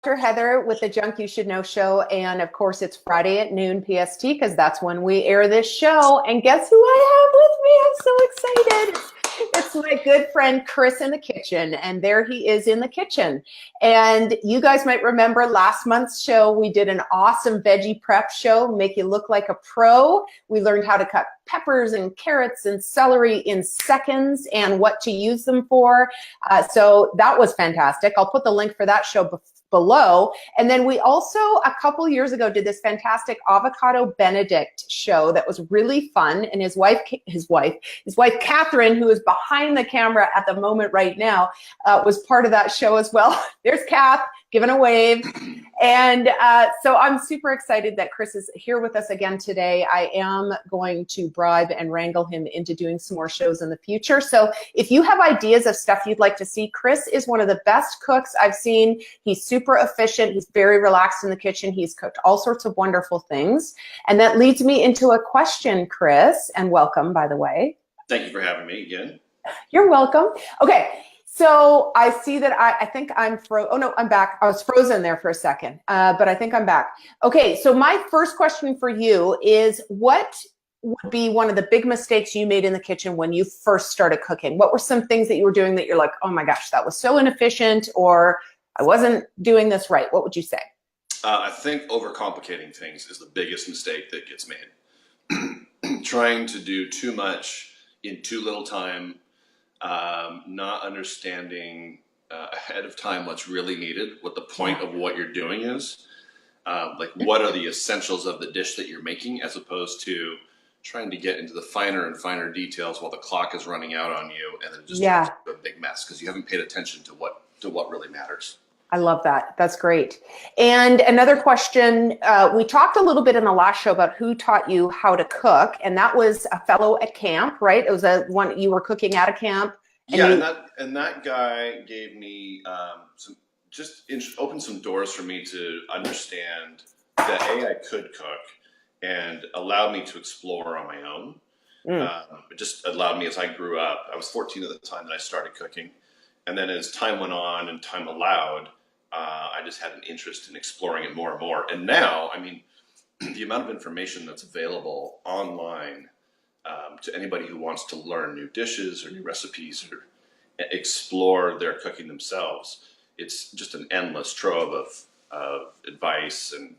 Heather with the Junk You Should Know show. And of course, it's Friday at noon PST because that's when we air this show. And guess who I have with me? I'm so excited. It's my good friend Chris in the kitchen. And there he is in the kitchen. And you guys might remember last month's show, we did an awesome veggie prep show, make you look like a pro. We learned how to cut peppers and carrots and celery in seconds and what to use them for. So that was fantastic. I'll put the link for that show below. And then we also, a couple years ago, did this fantastic avocado Benedict show that was really fun. And his wife, Catherine, who is behind the camera at the moment right now, was part of that show as well. There's Kath giving a wave. And so I'm super excited that Chris is here with us again today. I am going to bribe and wrangle him into doing some more shows in the future. So if you have ideas of stuff you'd like to see, Chris is one of the best cooks I've seen. He's super efficient. He's very relaxed in the kitchen. He's cooked all sorts of wonderful things. And that leads me into a question, Chris, and welcome, by the way. Thank you for having me again. You're welcome. Okay. So I see that I think I'm oh no, I'm back. I was frozen there for a second, but I think I'm back. Okay, so my first question for you is, what would be one of the big mistakes you made in the kitchen when you first started cooking? What were some things that you were doing that you're like, oh my gosh, that was so inefficient, or I wasn't doing this right? What would you say? I think overcomplicating things is the biggest mistake that gets made. Trying to do too much in too little time. Not understanding ahead of time what's really needed, what the point of what you're doing is, like what are the essentials of the dish that you're making, as opposed to trying to get into the finer and finer details while the clock is running out on you, and then just turns into a big mess because you haven't paid attention to what really matters. I love that. That's great. And another question, we talked a little bit in the last show about who taught you how to cook, and that was a fellow at camp, right? It was one you were cooking at a camp. And that guy gave me opened some doors for me to understand that I could cook, and allowed me to explore on my own. It just allowed me, as I grew up, I was 14 at the time that I started cooking. And then as time went on and time allowed, I just had an interest in exploring it more and more. And now, I mean, the amount of information that's available online to anybody who wants to learn new dishes or new recipes or explore their cooking themselves, it's just an endless trove of advice and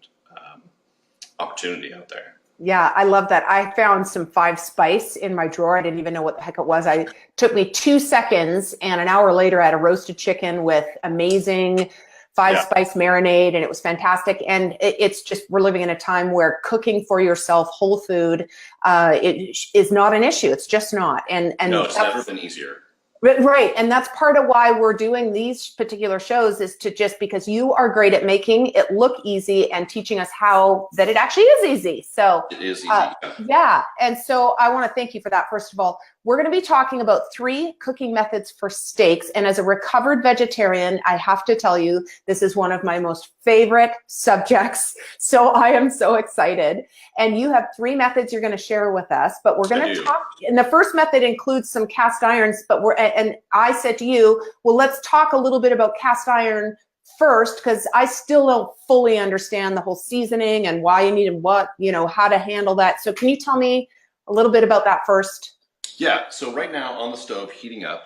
opportunity out there. Yeah, I love that. I found some 5 spice in my drawer. I didn't even know what the heck it was. It took me 2 seconds, and an hour later I had a roasted chicken with amazing 5 spice marinade, and it was fantastic. And it's just, we're living in a time where cooking for yourself whole food it is not an issue. It's just not. And no, it's never been easier. Right. And that's part of why we're doing these particular shows, is to just, because you are great at making it look easy and teaching us how that it actually is easy. So it is easy. Yeah. And so I want to thank you for that. First of all, we're going to be talking about 3 cooking methods for steaks. And as a recovered vegetarian, I have to tell you, this is one of my most favorite subjects. So I am so excited. And you have 3 methods you're going to share with us, but we're going to talk. And the first method includes some cast irons, and I said to you, well, let's talk a little bit about cast iron first, because I still don't fully understand the whole seasoning and why you need what, how to handle that. So can you tell me a little bit about that first? Yeah, so right now on the stove heating up,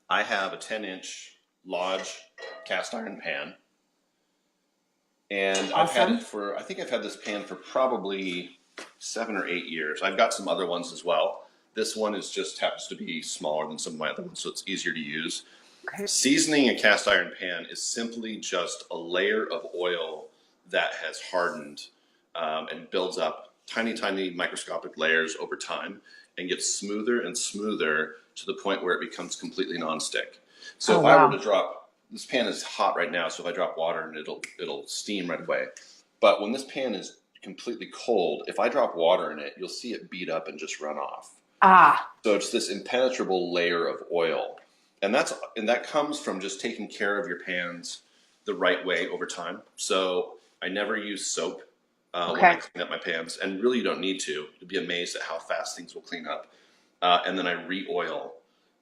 I have a 10-inch Lodge cast iron pan. And I've had it I think I've had this pan for probably 7 or 8 years. I've got some other ones as well. This one happens to be smaller than some of my other ones, so it's easier to use. Okay. Seasoning a cast iron pan is simply just a layer of oil that has hardened and builds up tiny, tiny microscopic layers over time, and gets smoother and smoother to the point where it becomes completely nonstick. So if I were to drop, this pan is hot right now, so if I drop water in it, it'll steam right away. But when this pan is completely cold, if I drop water in it, you'll see it beat up and just run off. So it's this impenetrable layer of oil. And that comes from just taking care of your pans the right way over time. So I never use soap when I clean up my pans, and really you don't need to. You'll be amazed at how fast things will clean up. And then I re-oil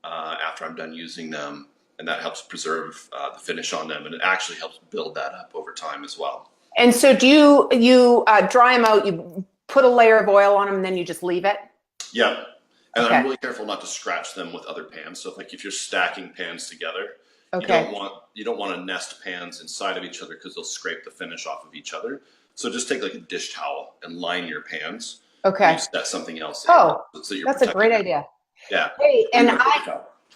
after I'm done using them and that helps preserve the finish on them, and it actually helps build that up over time as well. And so do you dry them out, you put a layer of oil on them, and then you just leave it? Yeah. And Okay. I'm really careful not to scratch them with other pans. So if you're stacking pans together, Okay. you don't want to nest pans inside of each other because they'll scrape the finish off of each other. So just take like a dish towel and line your pans. Okay. You set something else in. Oh, so that's a great idea. Yeah. Hey, and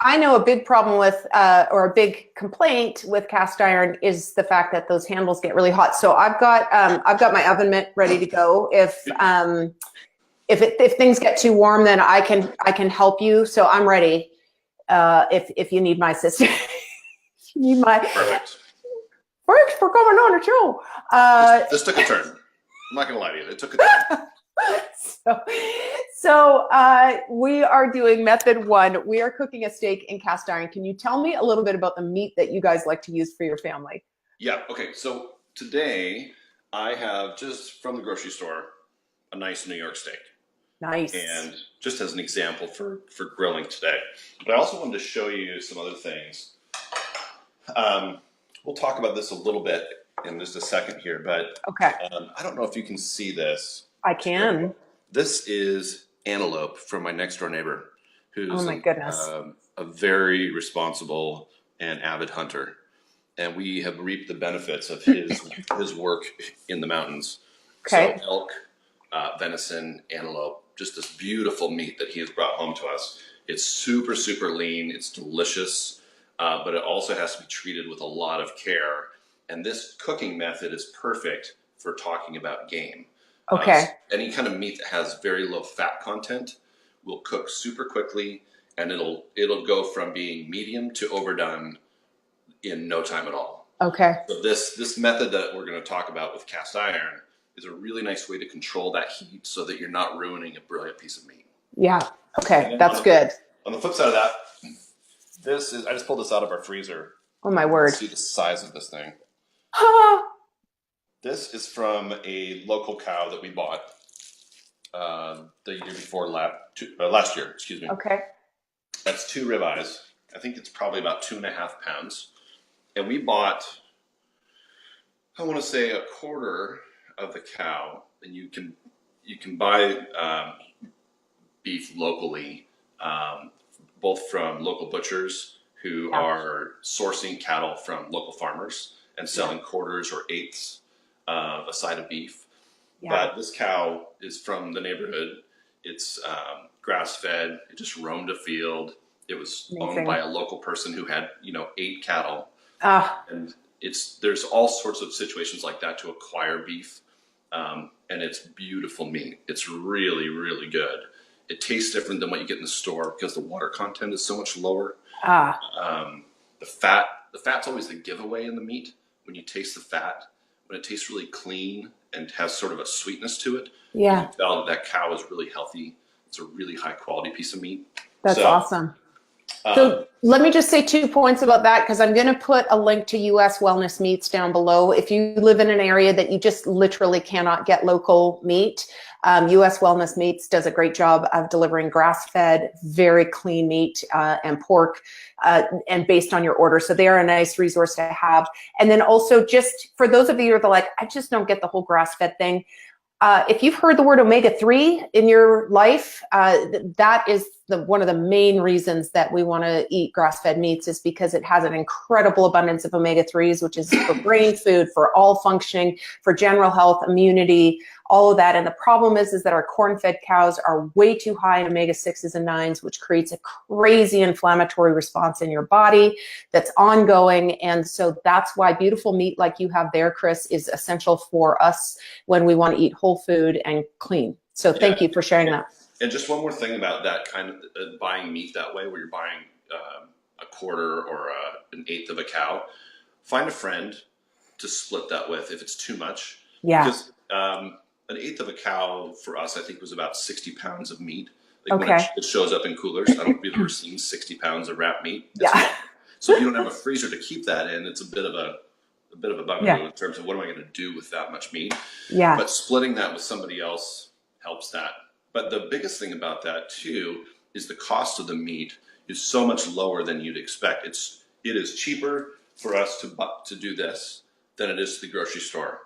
I know a big problem with, or a big complaint with cast iron is the fact that those handles get really hot. So I've got my oven mitt ready to go. If things get too warm, then I can help you. So I'm ready. If you need my assistance, you need my Perfect. Thanks for coming on the show. This took a turn. I'm not gonna lie to you. It took a turn. So we are doing method 1. We are cooking a steak in cast iron. Can you tell me a little bit about the meat that you guys like to use for your family? Yeah. Okay. So today I have just from the grocery store a nice New York steak. Nice. And just as an example for grilling today. But I also wanted to show you some other things. We'll talk about this a little bit in just a second here, but okay. I don't know if you can see this. I can. This is antelope from my next door neighbor, who's oh my goodness. A very responsible and avid hunter. And we have reaped the benefits of his work in the mountains. Okay. So elk, venison, antelope, just this beautiful meat that he has brought home to us. It's super, super lean. It's delicious, but it also has to be treated with a lot of care. And this cooking method is perfect for talking about game. Okay. Any kind of meat that has very low fat content will cook super quickly, and it'll go from being medium to overdone in no time at all. Okay. So this method that we're going to talk about with cast iron is a really nice way to control that heat so that you're not ruining a brilliant piece of meat. Yeah. Okay. That's good. On the flip side of that, I just pulled this out of our freezer. Oh my word. See the size of this thing. This is from a local cow that we bought the year before last year, excuse me. Okay. That's 2 ribeyes. I think it's probably about 2.5 pounds. And we bought, I want to say, a quarter of the cow. And you can buy beef locally, both from local butchers who are sourcing cattle from local farmers and selling quarters or eighths of a side of beef. Yeah. But this cow is from the neighborhood. It's grass-fed. It just roamed a field. It was owned by a local person who had, 8 cattle. And there's all sorts of situations like that to acquire beef. And it's beautiful meat. It's really, really good. It tastes different than what you get in the store because the water content is so much lower. The fat's always the giveaway in the meat. When you taste the fat, when it tastes really clean and has sort of a sweetness to it, you can tell that cow is really healthy. It's a really high quality piece of meat. That's awesome. So let me just say 2 points about that, because I'm going to put a link to US Wellness Meats down below. If you live in an area that you just literally cannot get local meat, US Wellness Meats does a great job of delivering grass-fed, very clean meat and pork, and based on your order. So they are a nice resource to have. And then also, just for those of you who are like, I just don't get the whole grass-fed thing. If you've heard the word omega-3 in your life, that is one of the main reasons that we want to eat grass-fed meats, is because it has an incredible abundance of omega-3s, which is for brain food, for all functioning, for general health, immunity, all of that. And the problem is that our corn-fed cows are way too high in omega-6s and 9s, which creates a crazy inflammatory response in your body that's ongoing. And so that's why beautiful meat like you have there, Chris, is essential for us when we want to eat whole food and clean. So thank you for sharing that. And just one more thing about that kind of buying meat that way, where you're buying a quarter or an eighth of a cow. Find a friend to split that with if it's too much. Yeah. Because an eighth of a cow for us, I think, was about 60 pounds of meat. Like when it shows up in coolers. I don't know if you've ever seen 60 pounds of wrapped meat. So if you don't have a freezer to keep that in, it's a bit of a bugaboo in terms of what am I going to do with that much meat. Yeah. But splitting that with somebody else helps that. But the biggest thing about that too is the cost of the meat is so much lower than you'd expect. it is cheaper for us to do this than it is to the grocery store.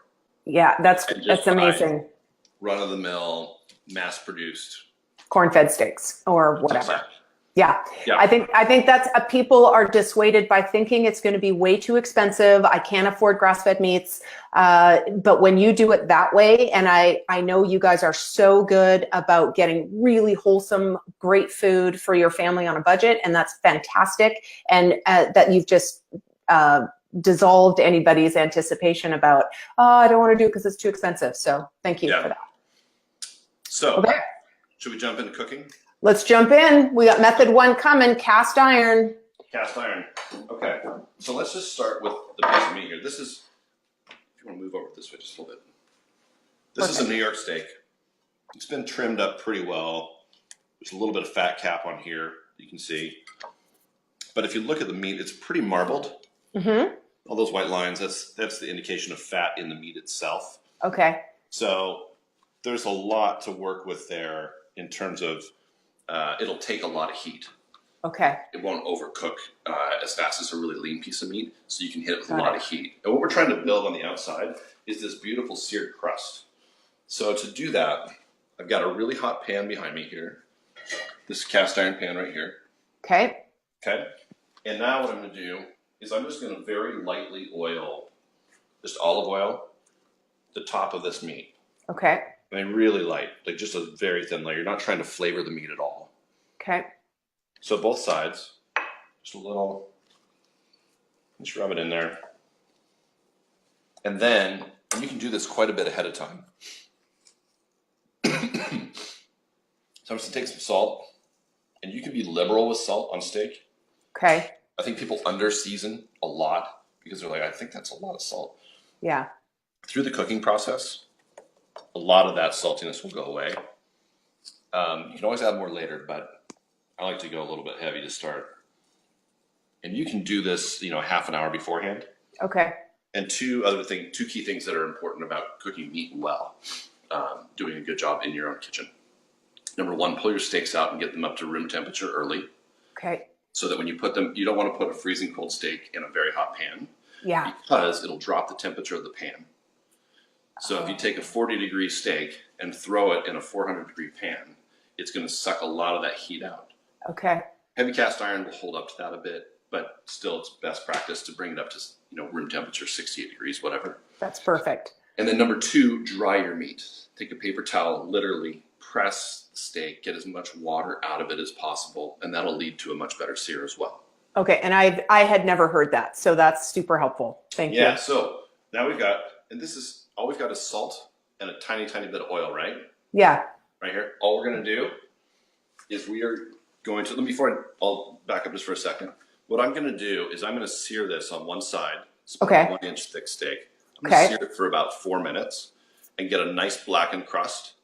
Yeah, that's amazing. Run of the mill, mass produced Corn-fed steaks or whatever. Yeah. Yeah. I think that's people are dissuaded by thinking it's going to be way too expensive. I can't afford grass-fed meats. But when you do it that way, and I know you guys are so good about getting really wholesome, great food for your family on a budget, and that's fantastic. And that you've just dissolved anybody's anticipation about, oh, I don't want to do it because it's too expensive. So thank you for that. So okay. Should we jump into cooking? Let's jump in. We got method 1 coming, cast iron. Cast iron. Okay. So let's just start with the piece of meat here. This is, if you want to move over this way just a little bit. This is a New York steak. It's been trimmed up pretty well. There's a little bit of fat cap on here, you can see. But if you look at the meat, it's pretty marbled. Mm-hmm. All those white lines, that's the indication of fat in the meat itself. Okay. So there's a lot to work with there in terms of it'll take a lot of heat. Okay. It won't overcook as fast as a really lean piece of meat, so you can hit it with a lot of heat. And what we're trying to build on the outside is this beautiful seared crust. So to do that, I've got a really hot pan behind me here. This cast iron pan right here. Okay. Okay. And now what I'm going to do is I'm just going to very lightly oil, just olive oil, the top of this meat. Okay. I mean, really light, like just a very thin layer. You're not trying to flavor the meat at all. Okay. So both sides, just a little, just rub it in there. And then, and you can do this quite a bit ahead of time. So I'm just gonna take some salt, and you can be liberal with salt on steak. Okay. I think people under season a lot because they're like, I think that's a lot of salt. Yeah. Through the cooking process, a lot of that saltiness will go away. You can always add more later, but I like to go a little bit heavy to start. And you can do this, half an hour beforehand. Okay. And two key things that are important about cooking meat well, doing a good job in your own kitchen. Number 1, pull your steaks out and get them up to room temperature early. Okay. So that when you put them, you don't want to put a freezing cold steak in a very hot pan. Yeah. Because it'll drop the temperature of the pan. So if you take a 40-degree steak and throw it in a 400-degree pan, it's going to suck a lot of that heat out. Okay. Heavy cast iron will hold up to that a bit, but still it's best practice to bring it up to room temperature, 68 degrees, whatever. That's perfect. And then number 2, dry your meat. Take a paper towel, literally press the steak, get as much water out of it as possible, and that'll lead to a much better sear as well. Okay, and I had never heard that, so that's super helpful. Thank you. Yeah, so now we've got, and this is, all we've got is salt and a tiny, tiny bit of oil, right? Yeah. Right here. All we're going to do is we are going to, I'll back up just for a second. What I'm going to do is I'm going to sear this on one side. It's about a 1-inch thick steak. I'm going to sear it for about 4 minutes and get a nice blackened crust.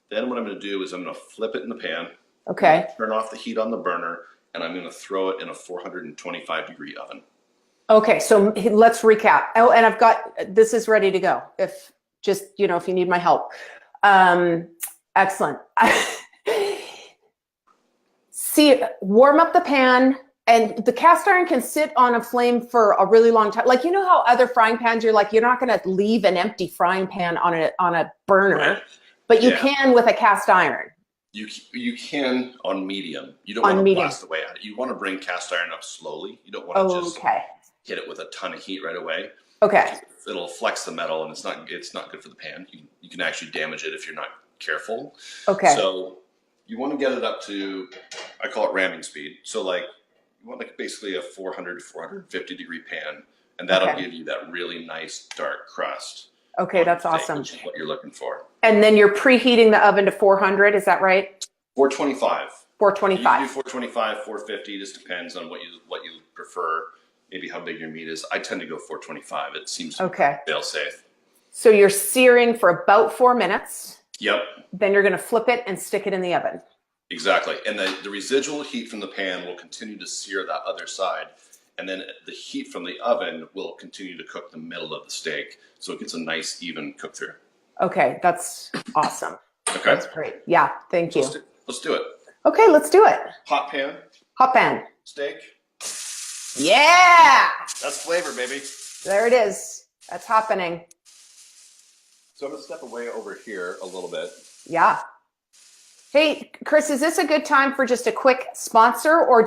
Then what I'm going to do is I'm going to flip it in the pan. Okay. Turn off the heat on the burner, and I'm going to throw it in a 425-degree oven. Okay, so let's recap. Oh, and I've got, this is ready to go. If you need my help. Excellent. Warm up the pan, and the cast iron can sit on a flame for a really long time. Like, how other frying pans, you're not going to leave an empty frying pan on a burner, right. But you can with a cast iron. You can on medium. You don't want to blast away at it. You want to bring cast iron up slowly. You don't want to just hit it with a ton of heat right away. Okay. It'll flex the metal, and it's not good for the pan. You can actually damage it if you're not careful. Okay. So you want to get it up to, I call it ramming speed. So you want basically a 400 to 450 degree pan, and that'll give you that really nice dark crust. Okay, that's awesome. Which is what you're looking for. And then you're preheating the oven to 400, is that right? 425. 425. You can do 425, 450, just depends on what you prefer. Maybe how big your meat is. I tend to go 425. It seems fail safe. So you're searing for about 4 minutes. Yep. Then you're going to flip it and stick it in the oven. Exactly. And the residual heat from the pan will continue to sear that other side. And then the heat from the oven will continue to cook the middle of the steak. So it gets a nice, even cook through. Okay. That's awesome. Okay. That's great. Yeah. Thank you. Let's do it. Okay. Let's do it. Hot pan. Hot pan. Steak. Yeah. That's flavor, baby. There it is. That's happening. So I'm going to step away over here a little bit. Yeah. Hey, Chris, is this a good time for just a quick sponsor, or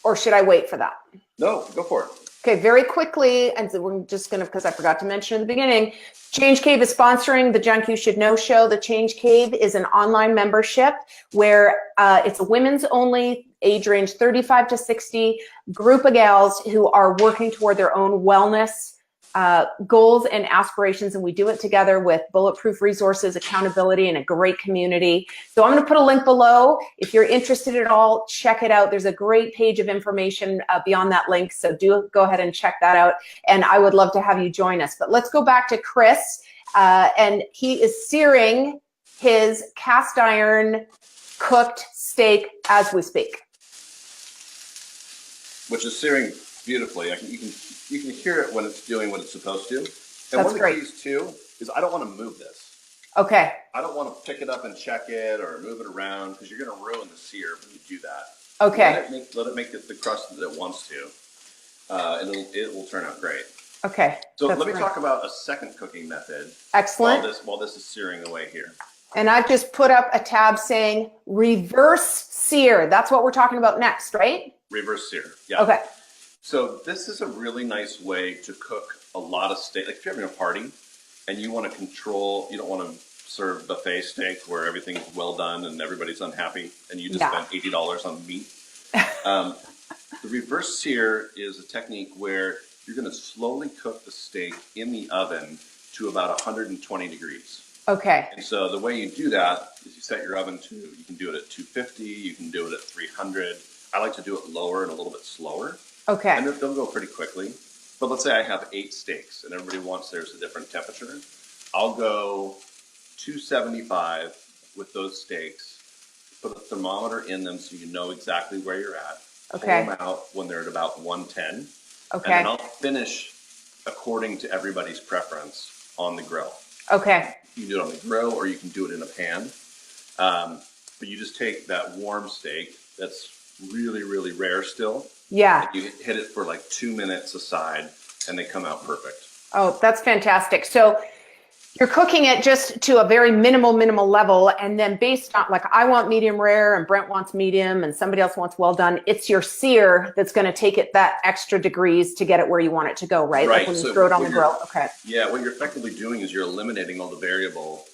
or should I wait for that? No, go for it. Okay, very quickly, and so we're just going to, because I forgot to mention in the beginning, Change Cave is sponsoring the Junk You Should Know show. The Change Cave is an online membership where it's a women's only, age range 35 to 60, group of gals who are working toward their own wellness goals and aspirations, and we do it together with bulletproof resources, accountability, and a great community. So I'm going to put a link below. If you're interested at all, check it out. There's a great page of information beyond that link, so do go ahead and check that out, and I would love to have you join us. But let's go back to Chris, and he is searing his cast iron cooked steak as we speak. Which is searing beautifully. You can hear it when it's doing what it's supposed to. And That's one of the great. keys too is I don't want to move this. Okay. I don't want to pick it up and check it or move it around because you're going to ruin the sear when you do that. Okay. Let it make the crust that it wants to, and it will turn out great. Okay. So let me talk about a second cooking method. Excellent. While this is searing away here. And I've just put up a tab saying reverse sear. That's what we're talking about next, right? Reverse sear. Yeah. Okay. So this is a really nice way to cook a lot of steak. Like if you're having a party and you want to control, you don't want to serve buffet steak where everything's well done and everybody's unhappy and you just spent $80 on meat. The reverse sear is a technique where you're going to slowly cook the steak in the oven to about 120 degrees. Okay. And so the way you do that is you set your oven to, you can do it at 250, you can do it at 300. I like to do it lower and a little bit slower. Okay. And they'll go pretty quickly. But let's say I have 8 steaks and everybody wants theirs a different temperature. I'll go 275 with those steaks, put a thermometer in them so you know exactly where you're at. Okay. Pull them out when they're at about 110. Okay. And then I'll finish according to everybody's preference on the grill. Okay. You can do it on the grill or you can do it in a pan. But you just take that warm steak that's really, really rare still. Yeah. You hit it for like 2 minutes aside and they come out perfect. Oh, that's fantastic. So you're cooking it just to a very minimal level, and then based on, like, I want medium rare and Brent wants medium and somebody else wants well done, it's your sear that's going to take it that extra degrees to get it where you want it to go, right? Right. Like when So you throw it on the grill. Okay. Yeah, what you're effectively doing is you're eliminating all the variable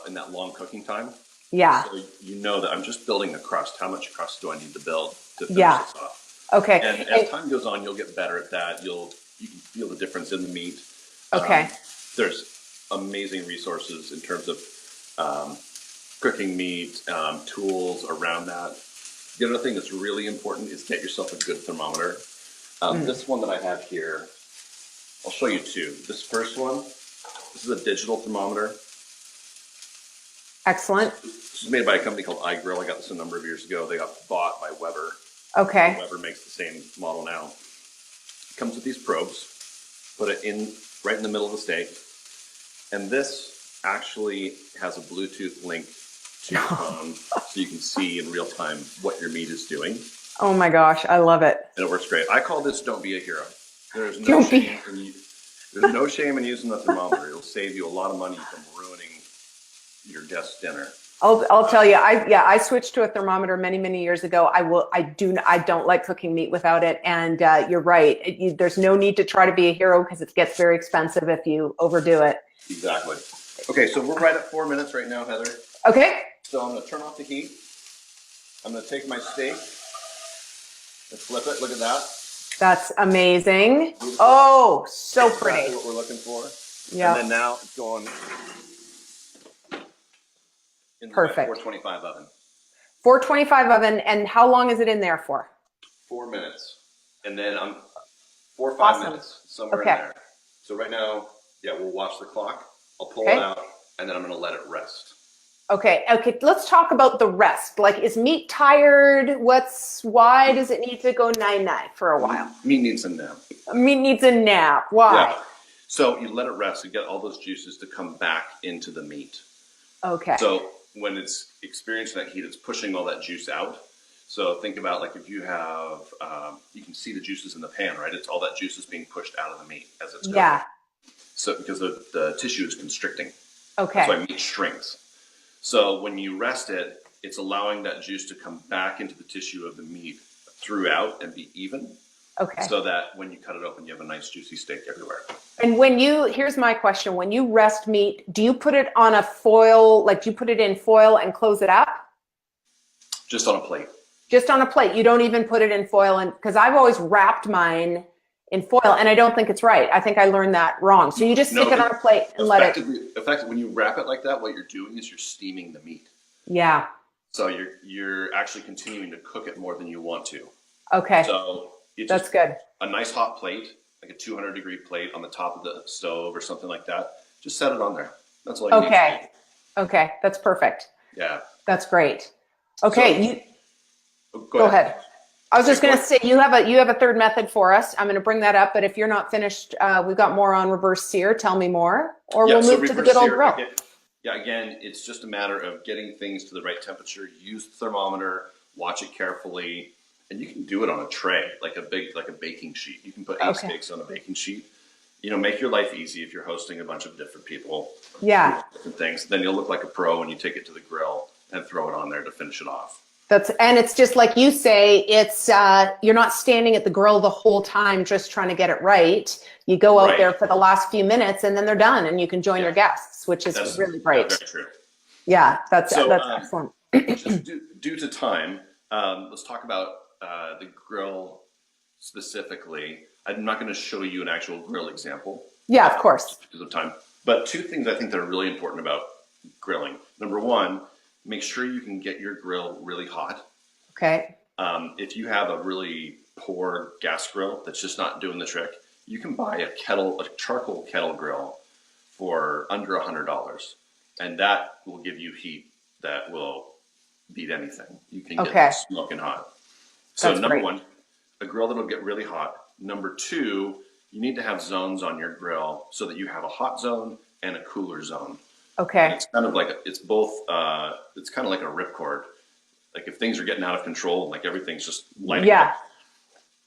in that long cooking time. Yeah. So you know that I'm just building a crust. How much crust do I need to build to finish this off? Okay. And as time goes on, you'll get better at that. You can feel the difference in the meat. Okay. There's amazing resources in terms of cooking meat, tools around that. The other thing that's really important is get yourself a good thermometer. This one that I have here, I'll show you two. This first one, this is a digital thermometer. Excellent. This is made by a company called iGrill. I got this a number of years ago. They got bought by Weber. Okay. Weber makes the same model now. It comes with these probes. Put it right in the middle of the steak. And this actually has a Bluetooth link to your phone so you can see in real time what your meat is doing. Oh my gosh, I love it. And it works great. I call this Don't Be a Hero. There's no shame in using the thermometer. It'll save you a lot of money from ruining your guest's dinner. I'll tell you, I switched to a thermometer many years ago. I don't like cooking meat without it. And you're right. There's no need to try to be a hero because it gets very expensive if you overdo it. Exactly. Okay, so we're right at 4 minutes right now, Heather. Okay. So I'm going to turn off the heat. I'm going to take my steak and flip it. Look at that. That's amazing. Beautiful. Oh, so That's pretty. exactly what we're looking for. Yeah. And then now it's going into Perfect. my 425 oven. 425 oven, and how long is it in there for? 4 minutes. And then I'm 4 or 5 Awesome. minutes, somewhere Okay. in there. So right now, yeah, we'll watch the clock. I'll pull it out, and then I'm going to let it rest. Okay. Let's talk about the rest. Like, is meat tired? Why does it need to go night for a while? Meat needs a nap. Meat needs a nap. Why? Yeah. So you let it rest and get all those juices to come back into the meat. Okay. So when it's experiencing that heat, it's pushing all that juice out. So think about like if you have, you can see the juices in the pan, right? It's all that juice is being pushed out of the meat as it's cooking. Yeah. So because the tissue is constricting. Okay. That's why meat shrinks. So when you rest it, it's allowing that juice to come back into the tissue of the meat throughout and be even. Okay. So that when you cut it open, you have a nice juicy steak everywhere. And here's my question. When you rest meat, do you put it on a foil, like do you put it in foil and close it up? Just on a plate. Just on a plate. You don't even put it in foil, and because I've always wrapped mine in foil, and I don't think it's right. I think I learned that wrong. So you just stick it on a plate and let it. Effectively, when you wrap it like that, what you're doing is you're steaming the meat. Yeah. So you're actually continuing to cook it more than you want to. Okay. So that's good. A nice hot plate, like a 200-degree plate on the top of the stove or something like that. Just set it on there. That's all you need to do. Okay. That's perfect. Yeah. That's great. Okay. So, go ahead. I was just going to say you have a third method for us. I'm going to bring that up, but if you're not finished, we've got more on reverse sear. Tell me more, or we'll move to the good old grill. Again, it's just a matter of getting things to the right temperature. Use the thermometer, watch it carefully, and you can do it on a tray, like a baking sheet. You can put 8 steaks on a baking sheet. Make your life easy if you're hosting a bunch of different people. Yeah. Different things. Then you'll look like a pro when you take it to the grill and throw it on there to finish it off. And it's just like you say, it's you're not standing at the grill the whole time just trying to get it right. You go out there for the last few minutes and then they're done and you can join your guests, which is really great. Very true. Yeah, that's excellent. Just due to time, let's talk about the grill specifically. I'm not going to show you an actual grill example. Yeah, of course. Because of time. But 2 things I think that are really important about grilling. Number 1, make sure you can get your grill really hot. Okay. If you have a really poor gas grill that's just not doing the trick, you can buy a charcoal kettle grill for under $100, and that will give you heat that will beat anything. You can get it smoking hot. So that's number great. 1, a grill that'll get really hot. Number 2, you need to have zones on your grill so that you have a hot zone and a cooler zone. Okay. And it's kind of like it's both. It's kind of like a ripcord. Like if things are getting out of control, like everything's just lighting up.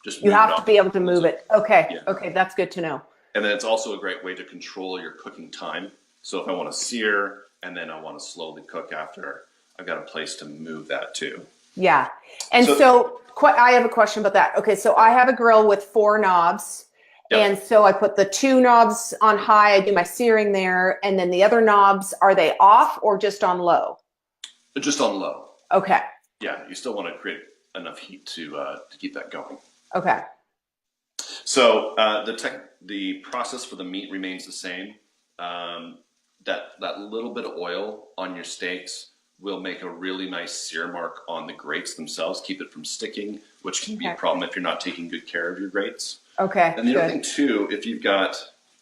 Just you have to be able to move it. Okay. Yeah. Okay, that's good to know. And then it's also a great way to control your cooking time. So if I want to sear and then I want to slowly cook after, I've got a place to move that too. Yeah. And so I have a question about that. Okay, so I have a grill with 4 knobs. Yep. And so I put the 2 knobs on high, I do my searing there, and then the other knobs, are they off or just on low? Just on low. Okay. Yeah, you still want to create enough heat to keep that going. Okay. So the process for the meat remains the same. That little bit of oil on your steaks will make a really nice sear mark on the grates themselves, keep it from sticking, which can be a problem if you're not taking good care of your grates. Okay. And the other thing too, if you've got,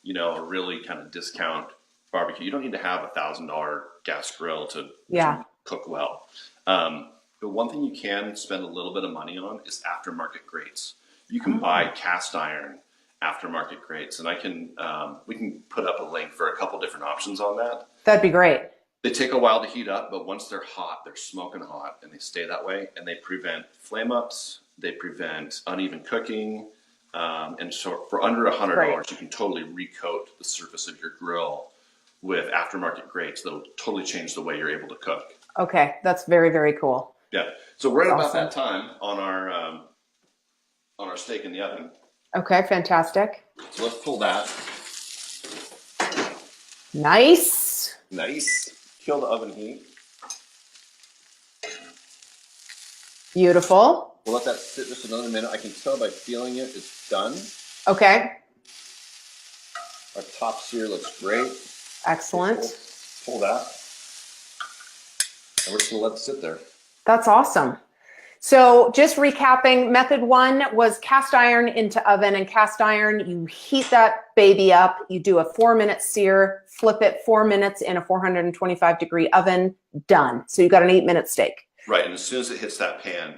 a really kind of discount barbecue, you don't need to have $1,000 gas grill to cook well. But one thing you can spend a little bit of money on is aftermarket grates. You can buy cast iron aftermarket grates, and we can put up a link for a couple different options on that. That'd be great. They take a while to heat up, but once they're hot, they're smoking hot, and they stay that way, and they prevent flame ups, they prevent uneven cooking. And so for under $100, you can totally recoat the surface of your grill with aftermarket grates that'll totally change the way you're able to cook. Okay, that's very, very cool. Yeah, so we're at about that time on our steak in the oven. Okay, fantastic. So let's pull that. Nice. Nice. Kill the oven heat. Beautiful. We'll let that sit just another minute. I can tell by feeling it, it's done. Okay. Our top sear looks great. Excellent. Pull that. And we're just going to let it sit there. That's awesome. So just recapping, method 1 was cast iron into oven, and cast iron, you heat that baby up, you do a 4-minute sear, flip it 4 minutes in a 425-degree oven, done. So you got an 8-minute steak. Right, and as soon as it hits that pan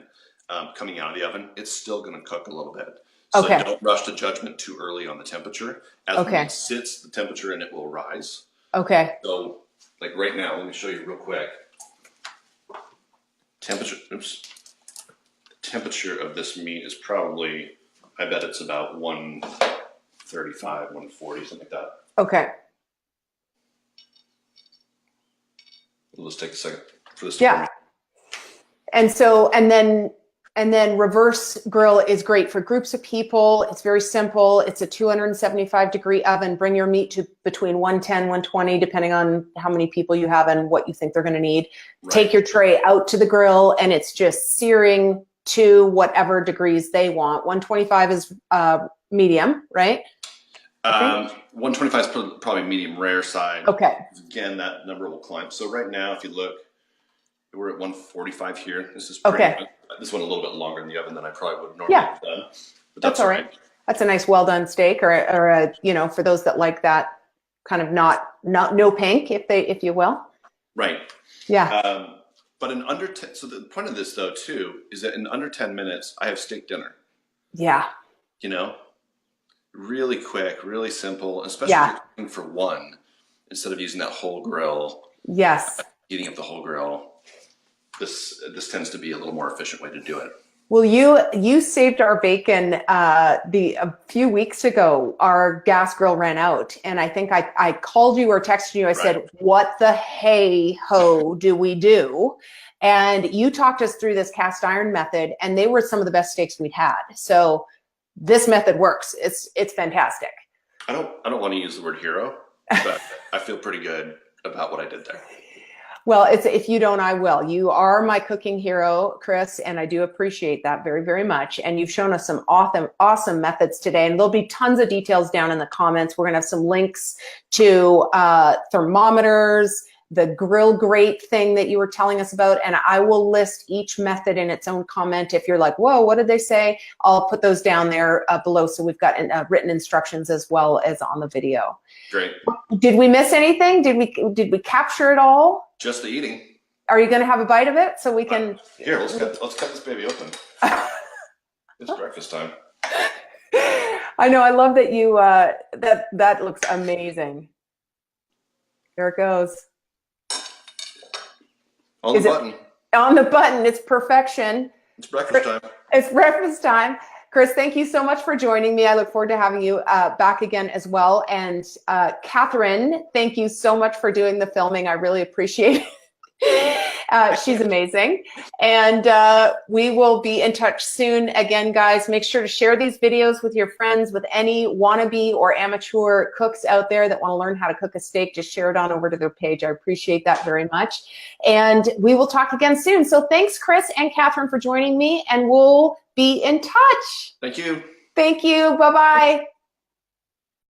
coming out of the oven, it's still going to cook a little bit. So don't rush to judgment too early on the temperature. As it sits, the temperature in it will rise. Okay. So like right now, let me show you real quick. Temperature, temperature of this meat is probably, I bet it's about 135, 140, something like that. Okay. We'll just take a second for this to warm. And so, and then reverse grill is great for groups of people. It's very simple. It's a 275-degree oven. Bring your meat to between 110, 120, depending on how many people you have and what you think they're going to need. Right. Take your tray out to the grill, and it's just searing to whatever degrees they want. 125 is medium, right? 125 is probably medium rare side. Okay. Again, that number will climb. So right now, if you look, we're at 145 here. This is pretty, okay. This one a little bit longer in the oven than I probably would normally have done. But that's all right. That's a nice well done steak, or a, you know, for those that like that kind of no pink, if you will. Right. Yeah. But in under 10, so the point of this though too is that in under 10 minutes I have steak dinner. Yeah. You know, really quick, really simple, especially if you're cooking for one instead of using that whole grill. Yes. Heating up the whole grill. This tends to be a little more efficient way to do it. Well, you saved our bacon a few weeks ago. Our gas grill ran out, and I think I called you or texted you. I said, "What the hey ho do we do?" And you talked us through this cast iron method, and they were some of the best steaks we'd had. So this method works. It's fantastic. I don't want to use the word hero, but I feel pretty good about what I did there. Well, if you don't, I will. You are my cooking hero, Chris, and I do appreciate that very, very much. And you've shown us some awesome methods today, and there'll be tons of details down in the comments. We're going to have some links to thermometers, the grill grate thing that you were telling us about, and I will list each method in its own comment. If you're like, whoa, what did they say? I'll put those down there below, so we've got written instructions as well as on the video. Great. Did we miss anything? Did we capture it all? Just the eating. Are you going to have a bite of it so we can? Here, let's cut this baby open. It's breakfast time. I know. I love that you. That looks amazing. There it goes. On the button. On the button. It's perfection. It's breakfast time. It's breakfast time. Chris, thank you so much for joining me. I look forward to having you back again as well. And Catherine, thank you so much for doing the filming. I really appreciate it. She's amazing. And we will be in touch soon. Again, guys, make sure to share these videos with your friends, with any wannabe or amateur cooks out there that want to learn how to cook a steak. Just share it on over to their page. I appreciate that very much. And we will talk again soon. So thanks, Chris and Catherine, for joining me, and we'll be in touch. Thank you. Thank you. Bye-bye.